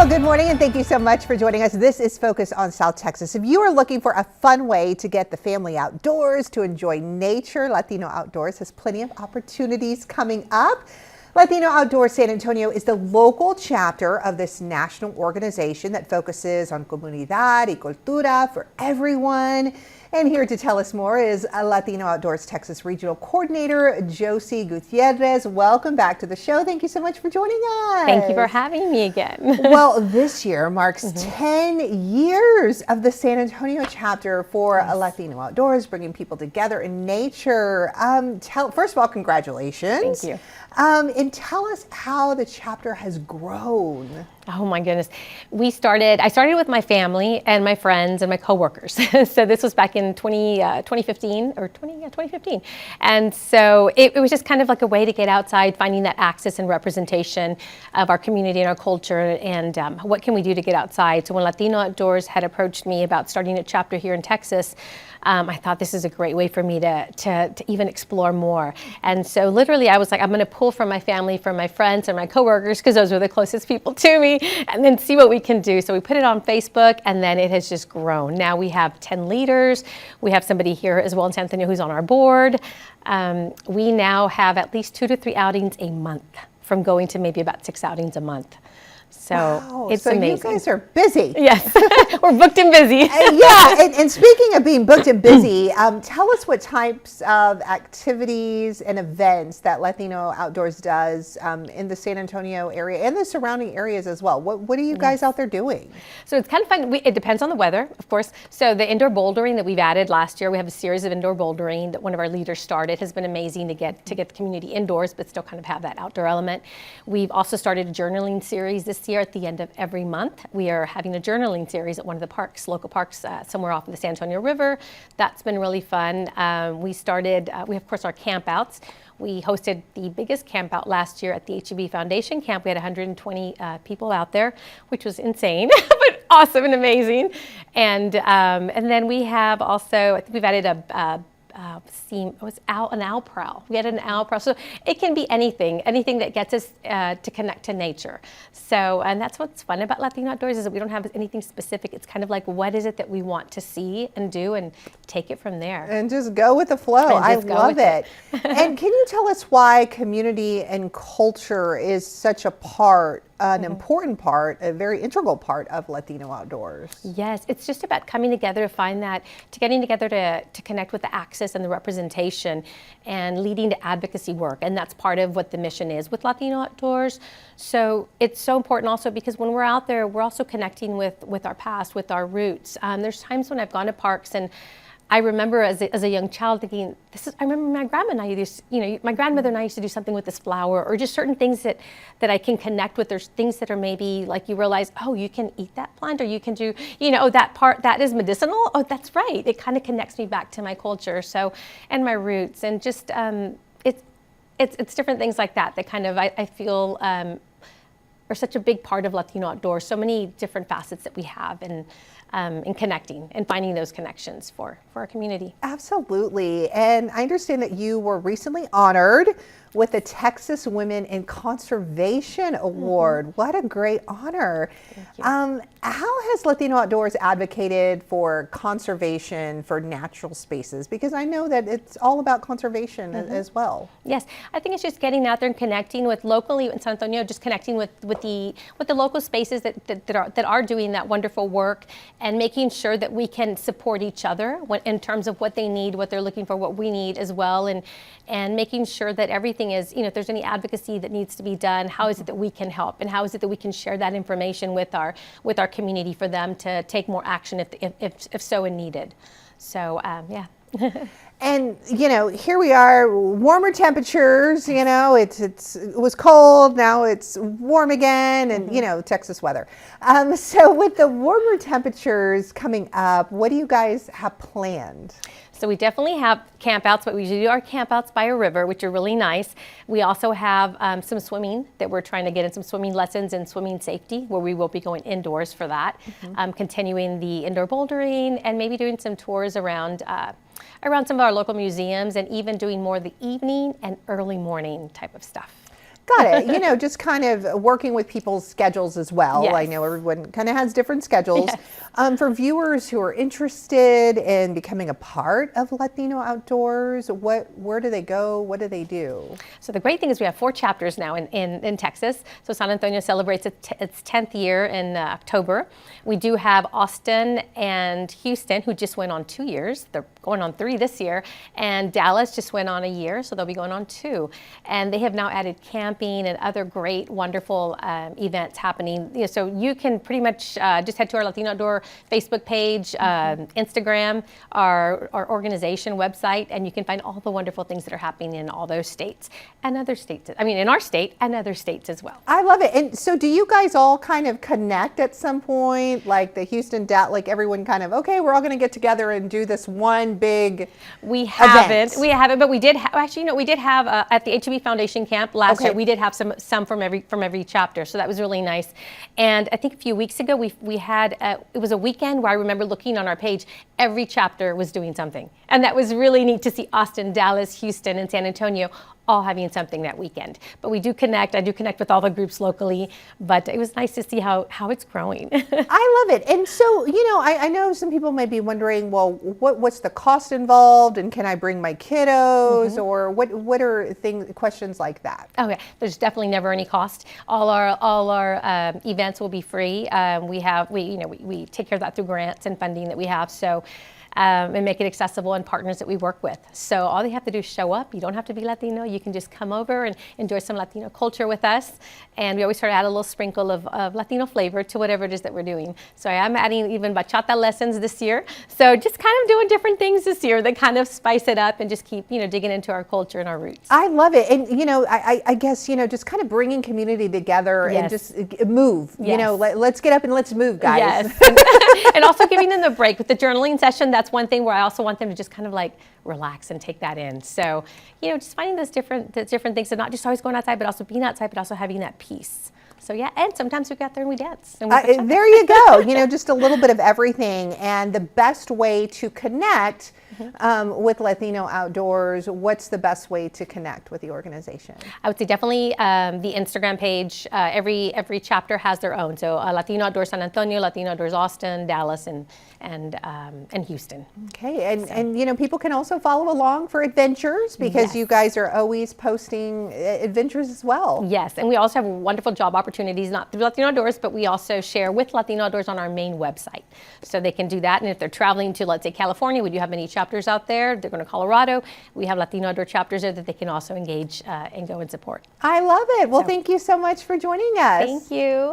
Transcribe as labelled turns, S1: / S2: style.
S1: Well, good morning and thank you so much for joining us. This is Focus on South Texas. If you are looking for a fun way to get the family outdoors, to enjoy nature, Latino Outdoors has plenty of opportunities coming up. Latino Outdoors San Antonio is the local chapter of this national organization that focuses on comunidad y cultura for everyone. And here to tell us more is Latino Outdoors Texas Regional Coordinator Josie Gutierrez. Welcome back to the show. Thank you so much for joining us.
S2: Thank you for having me again.
S1: Well, this year marks 10 years of the San Antonio chapter for Latino Outdoors, bringing people together in nature. First of all, congratulations.
S2: Thank you.
S1: And tell us how the chapter has grown.
S2: Oh my goodness. I started with my family and my friends and my coworkers. So this was back in 2015. And so it was just kind of like a way to get outside, finding that access and representation of our community and our culture, and what can we do to get outside. So when Latino Outdoors had approached me about starting a chapter here in Texas, I thought this is a great way for me to even explore more. And so literally I was like, I'm going to pull from my family, from my friends and my coworkers, because those were the closest people to me, and then see what we can do. So we put it on Facebook, and then it has just grown. Now we have 10 leaders. We have somebody here as well in San Antonio who's on our board. We now have at least 2 to 3 outings a month, from going to maybe about 6 outings a month. So
S1: wow,
S2: it's
S1: so
S2: amazing.
S1: You guys are busy.
S2: Yes, we're booked and busy.
S1: And speaking of being booked and busy, tell us what types of activities and events that Latino Outdoors does in the San Antonio area and the surrounding areas as well. What are you guys out there doing?
S2: So it's kind of fun. It depends on the weather, of course. So the indoor bouldering that we've added last year, we have a series of indoor bouldering that one of our leaders started. Has been amazing to get the community indoors, but still kind of have that outdoor element. We've also started a journaling series this year. At the end of every month, we are having a journaling series at one of the parks, local parks, somewhere off of the San Antonio River. That's been really fun. We have, of course, our campouts. We hosted the biggest camp out last year at the HEB Foundation camp. We had 120 people out there, which was insane, but awesome and amazing. And then we have also, I think we've added an owl prowl. We had an owl prowl. So it can be anything that gets us to connect to nature. So, and that's what's fun about Latino Outdoors, is that we don't have anything specific. It's kind of like, what is it that we want to see and do, and take it from there.
S1: And just go with the flow. I love it. And can you tell us why community and culture is such an important part, a very integral part of Latino Outdoors?
S2: Yes, it's just about coming together getting together to connect with the access and the representation, and leading to advocacy work. And that's part of what the mission is with Latino Outdoors. So it's so important also because when we're out there, we're also connecting with our past, with our roots. There's times when I've gone to parks, and I remember as a young child thinking, I remember my grandma and I used, my grandmother and I used to do something with this flower, or just certain things that I can connect with. There's things that are maybe like you realize, oh, you can eat that plant, or you can do, that part, that is medicinal. Oh, that's right. It kind of connects me back to my culture. So, and my roots, and just, it's different things like that kind of, I feel, are such a big part of Latino Outdoors. So many different facets that we have, and connecting and finding those connections for our community.
S1: Absolutely. And I understand that you were recently honored with the Texas Women in Conservation Award. What a great honor.
S2: Thank you.
S1: How has Latino Outdoors advocated for conservation for natural spaces? Because I know that it's all about conservation as well.
S2: Yes, I think it's just getting out there and connecting with locally in San Antonio, just connecting with the local spaces that are doing that wonderful work, and making sure that we can support each other in terms of what they need, what they're looking for, what we need as well, and making sure that everything is, if there's any advocacy that needs to be done, how is it that we can help, and how is it that we can share that information with our community for them to take more action if so needed. So yeah.
S1: And here we are, warmer temperatures. It was cold, now it's warm again, and Texas weather. So with the warmer temperatures coming up, what do you guys have planned?
S2: So we definitely have campouts, but we usually do our campouts by a river, which are really nice. We also have some swimming that we're trying to get in, some swimming lessons and swimming safety, where we will be going indoors for that. Continuing the indoor bouldering, and maybe doing some tours around some of our local museums, and even doing more of the evening and early morning type of stuff.
S1: Got it. You know, just kind of working with people's schedules as well.
S2: Yes.
S1: I know everyone kind of has different schedules.
S2: Yes.
S1: For viewers who are interested in becoming a part of Latino Outdoors, where do they go? What do they do?
S2: So the great thing is we have 4 chapters now in Texas. So San Antonio celebrates its 10th year in October. We do have Austin and Houston, who just went on 2 years. They're going on 3 this year. And Dallas just went on a year, so they'll be going on 2. And they have now added camping and other great, wonderful events happening. You know, so you can pretty much just head to our Latino Outdoor Facebook page, Instagram, our organization website, and you can find all the wonderful things that are happening in all those states and other states. I mean, in our state and other states as well.
S1: I love it. And so do you guys all kind of connect at some point? Like the Houston, like everyone kind of, okay, we're all going to get together and do this one big
S2: We haven't.
S1: event.
S2: We haven't, but we did actually, you know, we did have at the HEB Foundation camp last year, we did have some from every chapter. So that was really nice. And I think a few weeks ago, we had, it was a weekend where I remember looking on our page, every chapter was doing something. And that was really neat to see Austin, Dallas, Houston, and San Antonio all having something that weekend. But we do connect. I do connect with all the groups locally, but it was nice to see how it's growing.
S1: I love it. And so, you know, I know some people may be wondering, well, what's the cost involved, and can I bring my kiddos, or what are questions like that?
S2: Okay, there's definitely never any cost. All our events will be free. We take care of that through grants and funding that we have. So. And make it accessible, and partners that we work with. So all they have to do is show up. You don't have to be Latino. You can just come over and enjoy some Latino culture with us. And we always try to add a little sprinkle of Latino flavor to whatever it is that we're doing. So I am adding even bachata lessons this year. So just kind of doing different things this year that kind of spice it up and just keep, you know, digging into our culture and our roots.
S1: I love it. And, you know, I guess, you know, just kind of bringing community together and just move. You know, let's get up and let's move, guys.
S2: Yes. And also giving them the break with the journaling session. That's one thing where I also want them to just kind of like relax and take that in. So, you know, just finding those different things, and not just always going outside, but also being outside, but also having that peace. So yeah, and sometimes we go out there and we dance. And
S1: there you go. You know, just a little bit of everything. And the best way to connect with Latino Outdoors, what's the best way to connect with the organization?
S2: I would say definitely the Instagram page. Every chapter has their own. So Latino Outdoors San Antonio, Latino Outdoors Austin, Dallas, and Houston.
S1: Okay, and you know, people can also follow along for adventures, because you guys are always posting adventures as well.
S2: Yes, and we also have wonderful job opportunities, not through Latino Outdoors, but we also share with Latino Outdoors on our main website. So they can do that, and if they're traveling to, let's say, California, we do have many chapters out there. They're going to Colorado. We have Latino Outdoor chapters there that they can also engage and go and support.
S1: I love it. Well, thank you so much for joining us.
S2: Thank you.